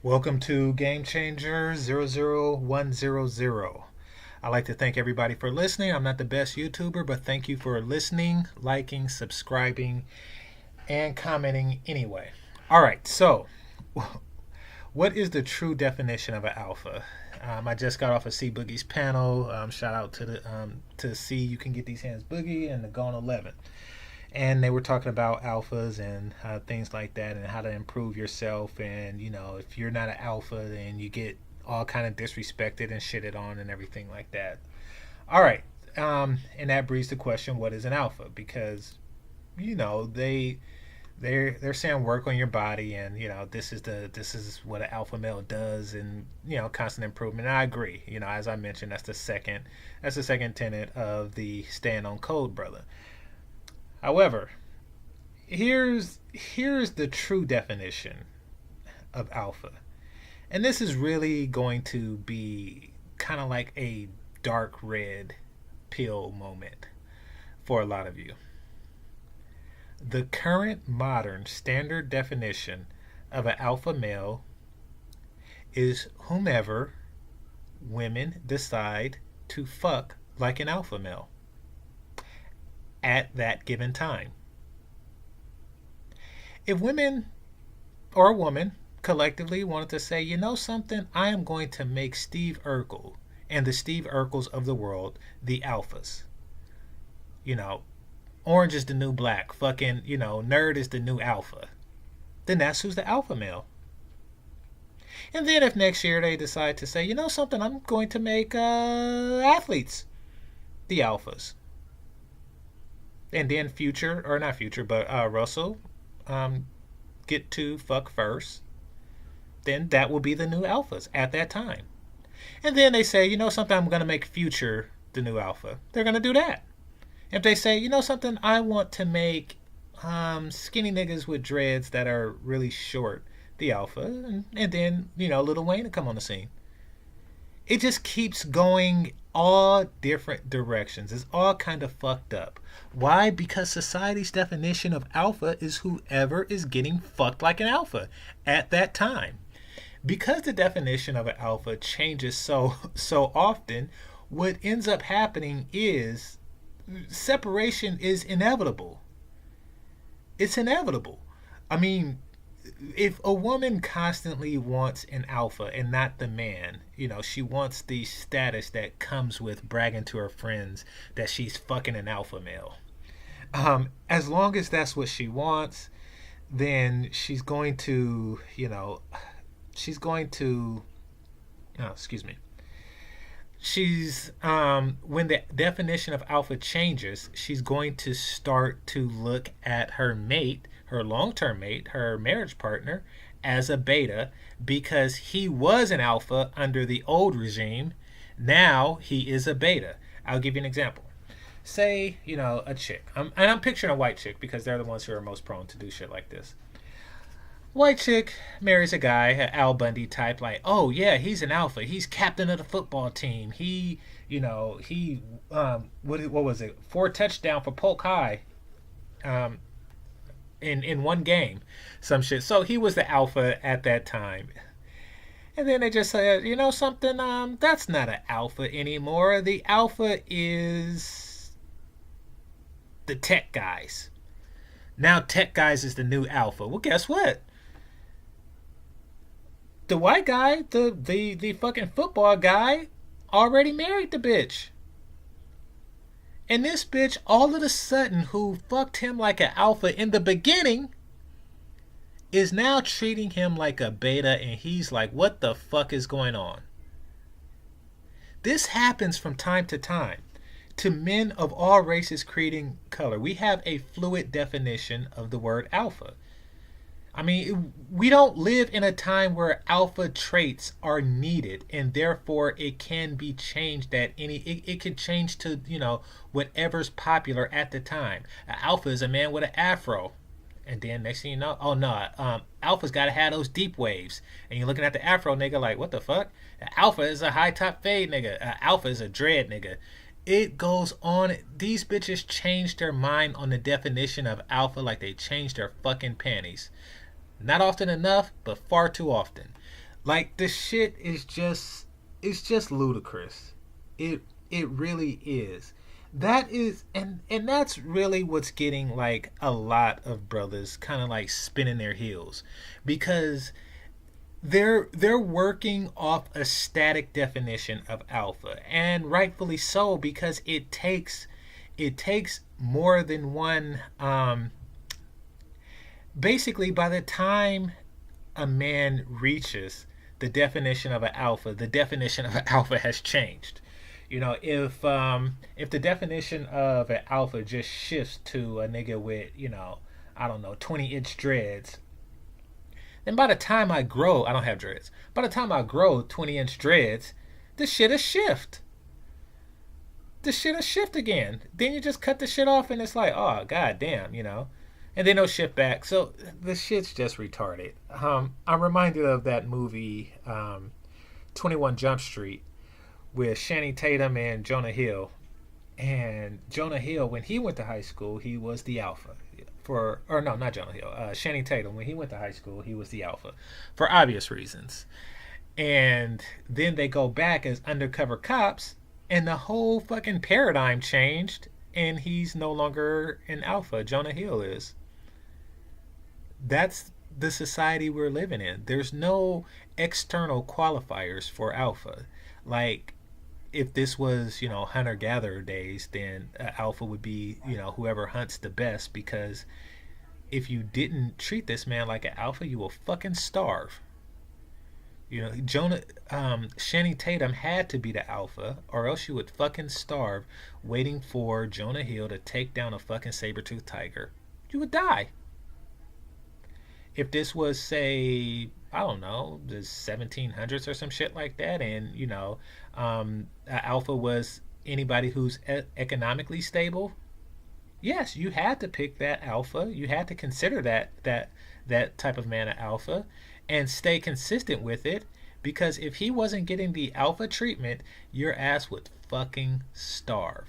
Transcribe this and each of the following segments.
Welcome to Game Changer 00100. I'd like to thank everybody for listening. I'm not the best YouTuber, but thank you for listening, liking, subscribing, and commenting anyway. All right, so what is the true definition of an alpha? I just got off of C Boogie's panel. Shout out to the to C. You can get these hands Boogie and the Gone 11, and they were talking about alphas and things like that, and how to improve yourself. And if you're not an alpha, then you get all kind of disrespected and shitted on and everything like that. All right, and that breeds the question: what is an alpha? Because they're saying work on your body, and this is what an alpha male does, and constant improvement. And I agree. As I mentioned, that's the second tenet of the stand on code, brother. However, here's the true definition of alpha. And this is really going to be kind of like a dark red pill moment for a lot of you. The current modern standard definition of an alpha male is whomever women decide to fuck like an alpha male at that given time. If women or a woman collectively wanted to say, you know something, I am going to make Steve Urkel and the Steve Urkels of the world the alphas. You know, orange is the new black. Fucking, nerd is the new alpha. Then that's who's the alpha male. And then if next year they decide to say, you know something, I'm going to make athletes the alphas. And then Future, or not Future, but Russell get to fuck first. Then that will be the new alphas at that time. And then they say, you know something, I'm going to make Future the new alpha. They're going to do that. If they say, you know something, I want to make skinny niggas with dreads that are really short the alpha. And then, Lil Wayne to come on the scene. It just keeps going all different directions. It's all kind of fucked up. Why? Because society's definition of alpha is whoever is getting fucked like an alpha at that time. Because the definition of an alpha changes so often, what ends up happening is separation is inevitable. It's inevitable. I mean, if a woman constantly wants an alpha and not the man, she wants the status that comes with bragging to her friends that she's fucking an alpha male. As long as that's what she wants, then she's going to, oh, excuse me. She's when the definition of alpha changes, she's going to start to look at her mate, her long-term mate, her marriage partner, as a beta because he was an alpha under the old regime. Now he is a beta. I'll give you an example. Say, a chick. And I'm picturing a white chick because they're the ones who are most prone to do shit like this. White chick marries a guy, an Al Bundy type, like, oh yeah, he's an alpha. He's captain of the football team. What was it? 4 touchdowns for Polk High, in one game, some shit. So he was the alpha at that time. And then they just said, you know something, that's not an alpha anymore. The alpha is the tech guys. Now tech guys is the new alpha. Well, guess what? The white guy, the fucking football guy, already married the bitch. And this bitch, all of a sudden, who fucked him like an alpha in the beginning, is now treating him like a beta, and he's like, what the fuck is going on? This happens from time to time to men of all races, creed, and color. We have a fluid definition of the word alpha. I mean, we don't live in a time where alpha traits are needed, and therefore it can be changed at it could change to, whatever's popular at the time. An alpha is a man with an afro. And then next thing you know, oh no, alpha's got to have those deep waves. And you're looking at the afro nigga like, what the fuck? An alpha is a high top fade nigga. Alpha is a dread nigga. It goes on. These bitches change their mind on the definition of alpha like they changed their fucking panties. Not often enough, but far too often. Like the shit is just it's just ludicrous. It it really is. That is and that's really what's getting like a lot of brothers kind of like spinning their heels because they're working off a static definition of alpha, and rightfully so, because it takes more than one. Basically, by the time a man reaches the definition of an alpha, the definition of an alpha has changed. If the definition of an alpha just shifts to a nigga with, I don't know, 20-inch dreads, then by the time I grow, I don't have dreads. By the time I grow 20-inch dreads, the shit will shift. The shit will shift again. Then you just cut the shit off and it's like, oh god damn. And then they'll shift back. So the shit's just retarded. I'm reminded of that movie 21 Jump Street with Channing Tatum and Jonah Hill. And Jonah Hill, when he went to high school, he was the alpha. Or no, not Jonah Hill. Channing Tatum, when he went to high school, he was the alpha, for obvious reasons. And then they go back as undercover cops, and the whole fucking paradigm changed, and he's no longer an alpha. Jonah Hill is. That's the society we're living in. There's no external qualifiers for alpha. Like, if this was, hunter gatherer days, then alpha would be, whoever hunts the best, because if you didn't treat this man like an alpha, you will fucking starve. Channing Tatum had to be the alpha, or else you would fucking starve waiting for Jonah Hill to take down a fucking saber-toothed tiger. You would die. If this was, say, I don't know, the 1700s or some shit like that, and alpha was anybody who's economically stable, yes, you had to pick that alpha. You had to consider that type of man an alpha, and stay consistent with it. Because if he wasn't getting the alpha treatment, your ass would fucking starve.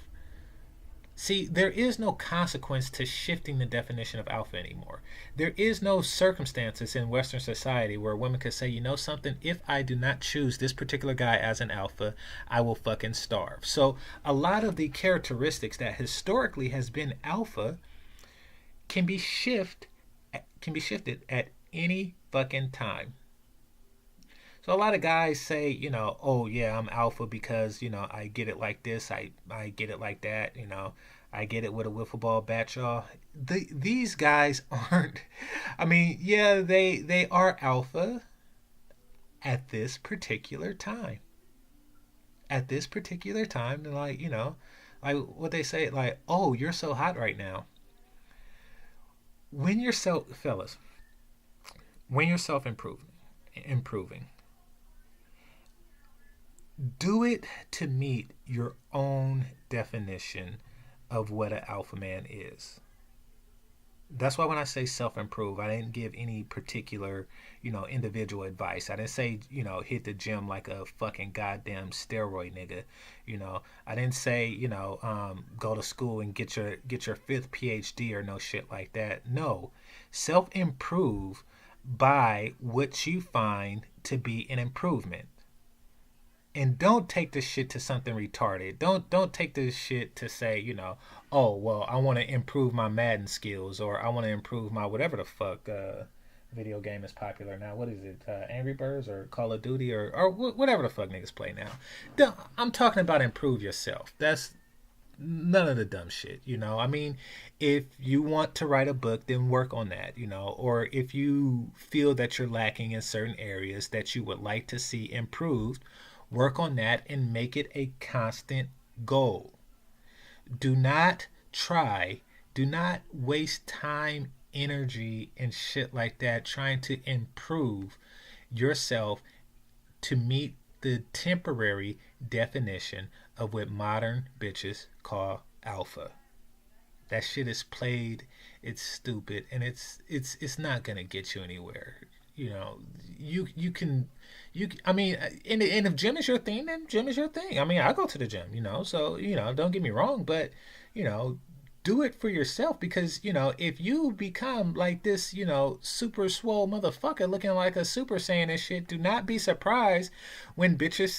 See, there is no consequence to shifting the definition of alpha anymore. There is no circumstances in Western society where women could say, you know something, if I do not choose this particular guy as an alpha, I will fucking starve. So a lot of the characteristics that historically has been alpha can be shifted at any fucking time. So a lot of guys say, oh yeah, I'm alpha because, I get it like this, I get it like that, I get it with a wiffle ball bat, y'all. These guys aren't. I mean, yeah, they are alpha at this particular time. At this particular time, they're like, like what they say, like, oh, you're so hot right now. When you're fellas, when you're improving, do it to meet your own definition of what an alpha man is. That's why when I say self-improve, I didn't give any particular, individual advice. I didn't say, hit the gym like a fucking goddamn steroid nigga. I didn't say, go to school and get your fifth PhD or no shit like that. No, self-improve by what you find to be an improvement. And don't take this shit to something retarded. Don't take this shit to say, oh well, I want to improve my Madden skills, or I want to improve my whatever the fuck video game is popular now. What is it? Angry Birds or Call of Duty or whatever the fuck niggas play now. I'm talking about improve yourself. That's none of the dumb shit. I mean, if you want to write a book, then work on that. Or if you feel that you're lacking in certain areas that you would like to see improved, work on that and make it a constant goal. Do not do not waste time, energy, and shit like that trying to improve yourself to meet the temporary definition of what modern bitches call alpha. That shit is played, it's stupid, and it's not gonna get you anywhere. You can I mean, and if gym is your thing, then gym is your thing. I mean, I go to the gym, so don't get me wrong, but you know do it for yourself, because if you become like this super swole motherfucker looking like a super saiyan and shit, do not be surprised when bitches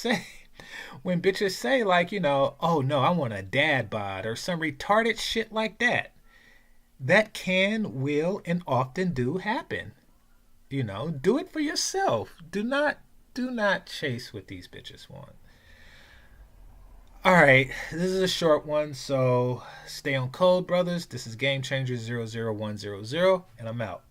say like oh no, I want a dad bod or some retarded shit like that. That can, will, and often do happen. Do it for yourself. Do not chase what these bitches want. All right, this is a short one, so stay on code, brothers. This is Game Changer 00100, and I'm out.